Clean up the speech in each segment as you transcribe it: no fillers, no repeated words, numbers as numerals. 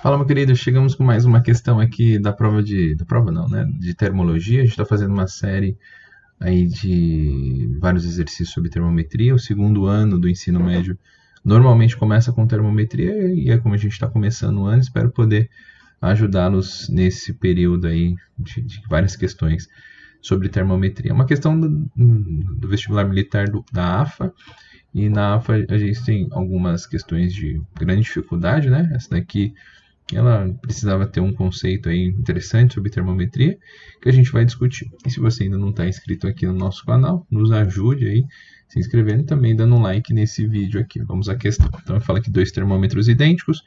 Fala, meu querido, chegamos com mais uma questão aqui da prova da prova não, né? De termologia. A gente está fazendo uma série aí de vários exercícios sobre termometria. O segundo ano do ensino médio normalmente começa com termometria e é como a gente está começando o ano, espero poder ajudá-los nesse período aí de várias questões sobre termometria. É uma questão do vestibular militar da AFA, e na AFA a gente tem algumas questões de grande dificuldade, né? Essa daqui ela precisava ter um conceito aí interessante sobre termometria que a gente vai discutir. E se você ainda não está inscrito aqui no nosso canal, nos ajude aí se inscrevendo e também dando um like nesse vídeo aqui. Vamos à questão. Então, fala que dois termômetros idênticos,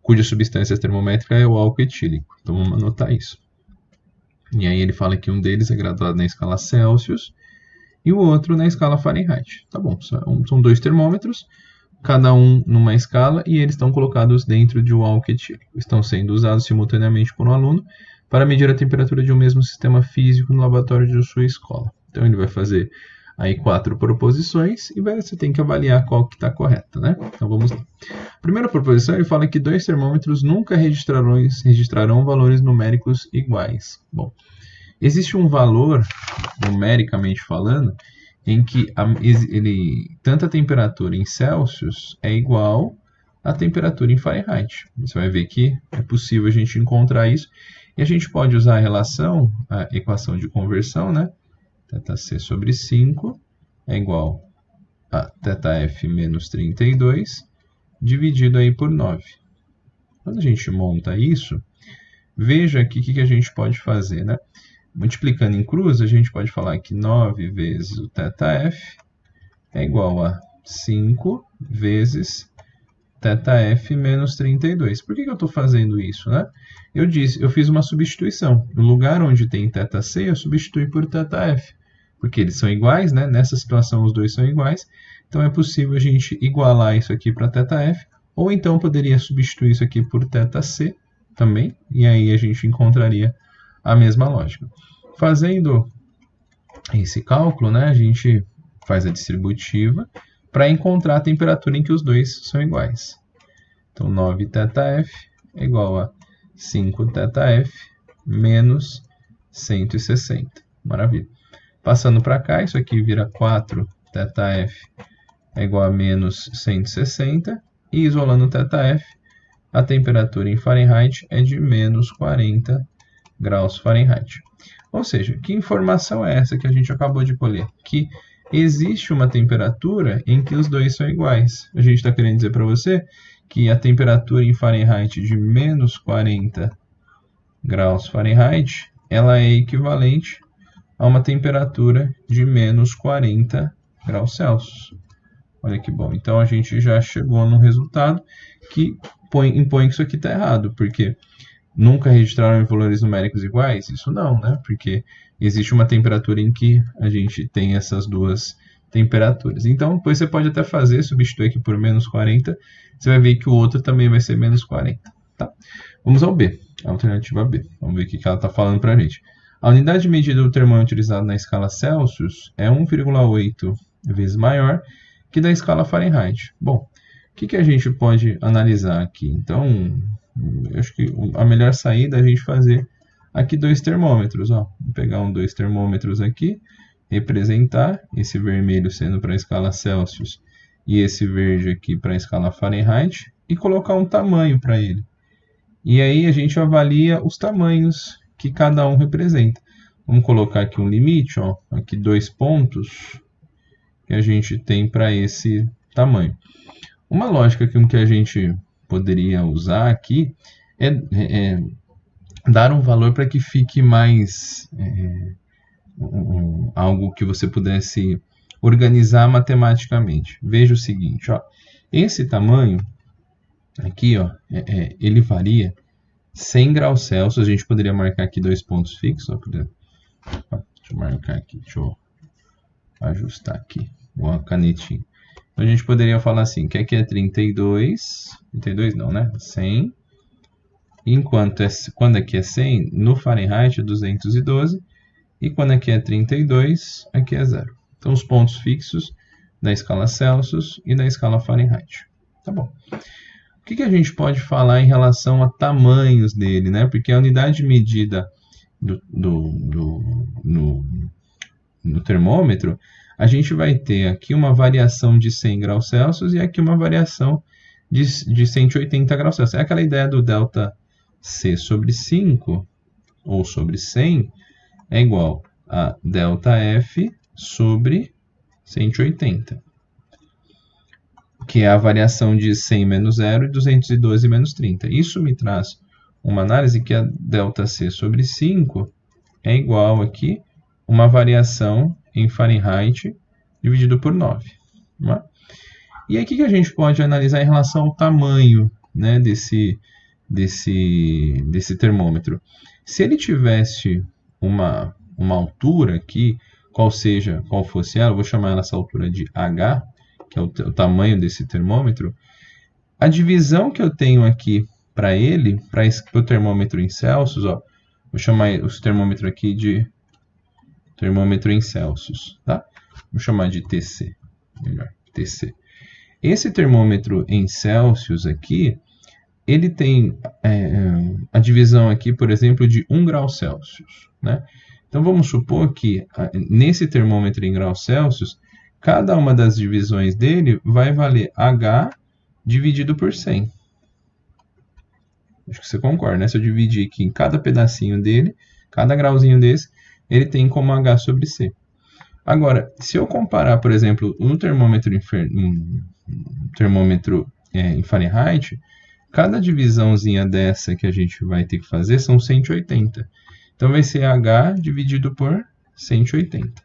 cuja substância termométrica é o álcool etílico. Então, vamos anotar isso. E aí ele fala que um deles é graduado na escala Celsius e o outro na escala Fahrenheit. Tá bom, são dois termômetros, cada um numa escala, e eles estão colocados dentro de um álcool etílico. Estão sendo usados simultaneamente por um aluno para medir a temperatura de um mesmo sistema físico no laboratório de sua escola. Então ele vai fazer aí 4 proposições e você tem que avaliar qual que está correta, né? Então vamos lá. A primeira proposição, ele fala que dois termômetros nunca registrarão valores numéricos iguais. Bom, existe um valor, numericamente falando, em que tanto a temperatura em Celsius é igual à temperatura em Fahrenheit. Você vai ver que é possível a gente encontrar isso. E a gente pode usar a relação, a equação de conversão, né? θc sobre 5 é igual a θf menos 32, dividido aí por 9. Quando a gente monta isso, veja aqui o que a gente pode fazer, né? Multiplicando em cruz, a gente pode falar que 9 vezes o θf é igual a 5 vezes θf menos 32. Por que eu estou fazendo isso, né? Eu fiz uma substituição. No lugar onde tem θc, eu substituí por θf, porque eles são iguais, né? Nessa situação, os dois são iguais. Então, é possível a gente igualar isso aqui para θf, ou então poderia substituir isso aqui por θc também, e aí a gente encontraria a mesma lógica. Fazendo esse cálculo, né, a gente faz a distributiva para encontrar a temperatura em que os dois são iguais. Então, 9 θf é igual a 5 θf menos 160. Maravilha. Passando para cá, isso aqui vira 4 θf é igual a menos 160. E isolando θf, a temperatura em Fahrenheit é de menos 40 graus Fahrenheit. Ou seja, que informação é essa que a gente acabou de colher? Que existe uma temperatura em que os dois são iguais. A gente está querendo dizer para você que a temperatura em Fahrenheit de menos 40 graus Fahrenheit ela é equivalente a uma temperatura de menos 40 graus Celsius. Olha que bom. Então, a gente já chegou num resultado que impõe que isso aqui está errado, porque nunca registraram valores numéricos iguais? Isso não, né? Porque existe uma temperatura em que a gente tem essas duas temperaturas. Então, depois você pode até substituir aqui por menos 40, você vai ver que o outro também vai ser menos 40. Tá? Vamos ao B, a alternativa B. Vamos ver o que ela está falando para a gente. A unidade de medida do termômetro utilizado na escala Celsius é 1,8 vezes maior que da escala Fahrenheit. Bom, o que a gente pode analisar aqui? Então, eu acho que a melhor saída é a gente fazer aqui dois termômetros. Ó. Vou pegar dois termômetros aqui, representar esse vermelho sendo para a escala Celsius e esse verde aqui para a escala Fahrenheit e colocar um tamanho para ele. E aí a gente avalia os tamanhos que cada um representa. Vamos colocar aqui um limite, ó, aqui 2 pontos que a gente tem para esse tamanho. Uma lógica que a gente poderia usar aqui é dar um valor para que fique mais algo que você pudesse organizar matematicamente. Veja o seguinte, ó, esse tamanho aqui, ó, ele varia 100 graus Celsius. A gente poderia marcar aqui 2 pontos fixos. Ó, deixa eu marcar aqui, deixa eu ajustar aqui uma canetinha. Então, a gente poderia falar assim, que aqui é 32 não, né? 100. Enquanto quando aqui é 100, no Fahrenheit é 212. E quando aqui é 32, aqui é 0. Então, os pontos fixos da escala Celsius e da escala Fahrenheit. Tá bom. que a gente pode falar em relação a tamanhos dele, né? Porque a unidade de medida no termômetro, a gente vai ter aqui uma variação de 100 graus Celsius e aqui uma variação de 180 graus Celsius. É aquela ideia do delta C sobre 5, ou sobre 100, é igual a delta F sobre 180, que é a variação de 100 menos 0 e 212 menos 30. Isso me traz uma análise que a ΔC sobre 5 é igual aqui uma variação em Fahrenheit dividido por 9. Né? E aí o que a gente pode analisar em relação ao tamanho, né, desse termômetro? Se ele tivesse uma altura aqui, qual fosse ela, eu vou chamar essa altura de H, que é o tamanho desse termômetro, a divisão que eu tenho aqui para ele, para o termômetro em Celsius, ó, vou chamar esse termômetro aqui de termômetro em Celsius, tá? Vou chamar de TC, melhor, TC. Esse termômetro em Celsius aqui, ele tem a divisão aqui, por exemplo, de 1 grau Celsius, né? Então, vamos supor que nesse termômetro em graus Celsius, cada uma das divisões dele vai valer H dividido por 100. Acho que você concorda, né? Se eu dividir aqui em cada pedacinho dele, cada grauzinho desse, ele tem como H sobre C. Agora, se eu comparar, por exemplo, no termômetro em Fahrenheit, cada divisãozinha dessa que a gente vai ter que fazer são 180. Então, vai ser H dividido por 180.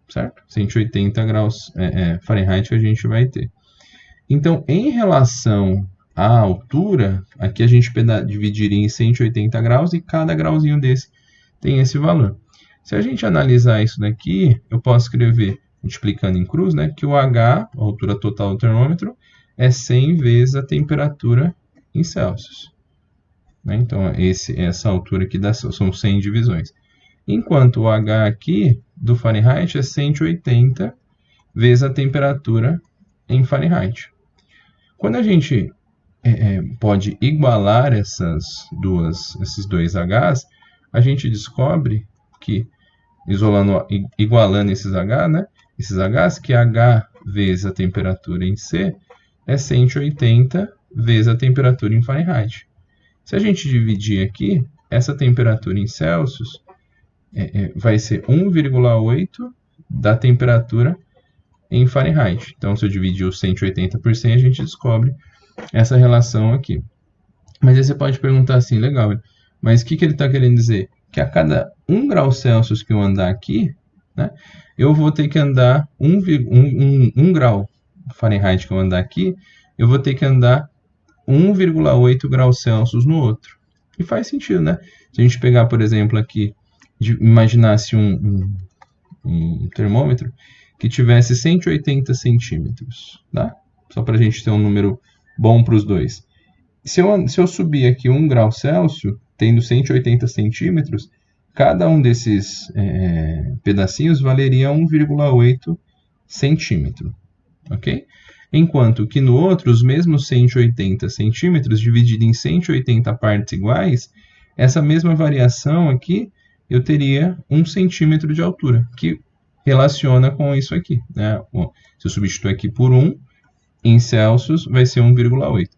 Certo? 180 graus Fahrenheit que a gente vai ter. Então, em relação à altura, aqui a gente dividiria em 180 graus e cada grauzinho desse tem esse valor. Se a gente analisar isso daqui, eu posso escrever, multiplicando em cruz, né, que o H, a altura total do termômetro, é 100 vezes a temperatura em Celsius. Né? Então, essa altura aqui são 100 divisões. Enquanto o H aqui do Fahrenheit é 180 vezes a temperatura em Fahrenheit. Quando a gente pode igualar esses dois Hs, a gente descobre que, igualando esses H, né, esses Hs, que H vezes a temperatura em C é 180 vezes a temperatura em Fahrenheit. Se a gente dividir aqui, essa temperatura em Celsius vai ser 1,8 da temperatura em Fahrenheit. Então, se eu dividir o 180 por 100, a gente descobre essa relação aqui. Mas aí você pode perguntar assim, legal, mas o que ele está querendo dizer? Que a cada 1 grau Celsius que eu andar aqui, né, eu vou ter que andar 1 grau Fahrenheit que eu andar aqui, eu vou ter que andar 1,8 graus Celsius no outro. E faz sentido, né? Se a gente pegar, por exemplo, aqui, imaginasse um termômetro que tivesse 180 centímetros, tá? Só para a gente ter um número bom para os dois. Se eu subir aqui 1 grau Celsius, tendo 180 centímetros, cada um desses pedacinhos valeria 1,8 centímetro, ok? Enquanto que no outro, os mesmos 180 centímetros, dividido em 180 partes iguais, essa mesma variação aqui, eu teria 1 centímetro de altura, que relaciona com isso aqui. Né? Se eu substituir aqui por 1, em Celsius vai ser 1,8.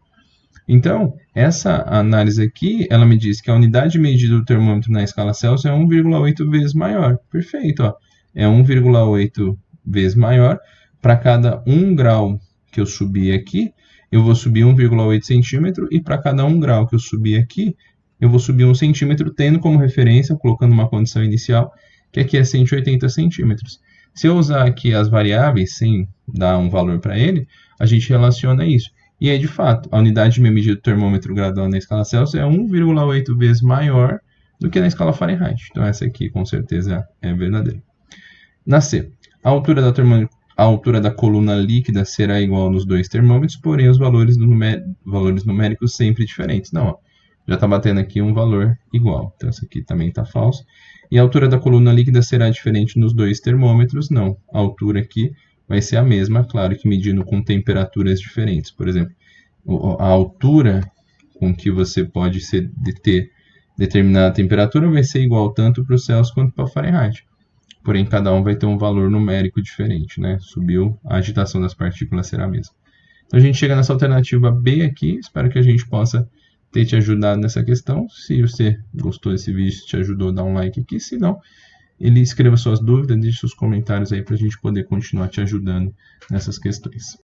Então, essa análise aqui, ela me diz que a unidade de medida do termômetro na escala Celsius é 1,8 vezes maior. Perfeito, ó. É 1,8 vezes maior. Para cada 1 grau que eu subir aqui, eu vou subir 1,8 centímetro, e para cada 1 grau que eu subir aqui, eu vou subir 1 centímetro, tendo como referência, colocando uma condição inicial, que aqui é 180 centímetros. Se eu usar aqui as variáveis, sem dar um valor para ele, a gente relaciona isso. E aí, de fato, a unidade de medida do termômetro gradual na escala Celsius é 1,8 vezes maior do que na escala Fahrenheit. Então, essa aqui, com certeza, é verdadeira. Na C, a altura da coluna líquida será igual nos dois termômetros, porém os valores numéricos sempre diferentes. Não, ó, já está batendo aqui um valor igual. Então, isso aqui também está falso. E a altura da coluna líquida será diferente nos dois termômetros? Não. A altura aqui vai ser a mesma, claro que medindo com temperaturas diferentes. Por exemplo, a altura com que você pode ter determinada temperatura vai ser igual tanto para o Celsius quanto para o Fahrenheit. Porém, cada um vai ter um valor numérico diferente, né? Subiu, a agitação das partículas será a mesma. Então a gente chega nessa alternativa B aqui, espero que a gente possa ter te ajudado nessa questão. Se você gostou desse vídeo, se te ajudou, dá um like aqui. Se não, escreva suas dúvidas, deixe seus comentários aí para a gente poder continuar te ajudando nessas questões.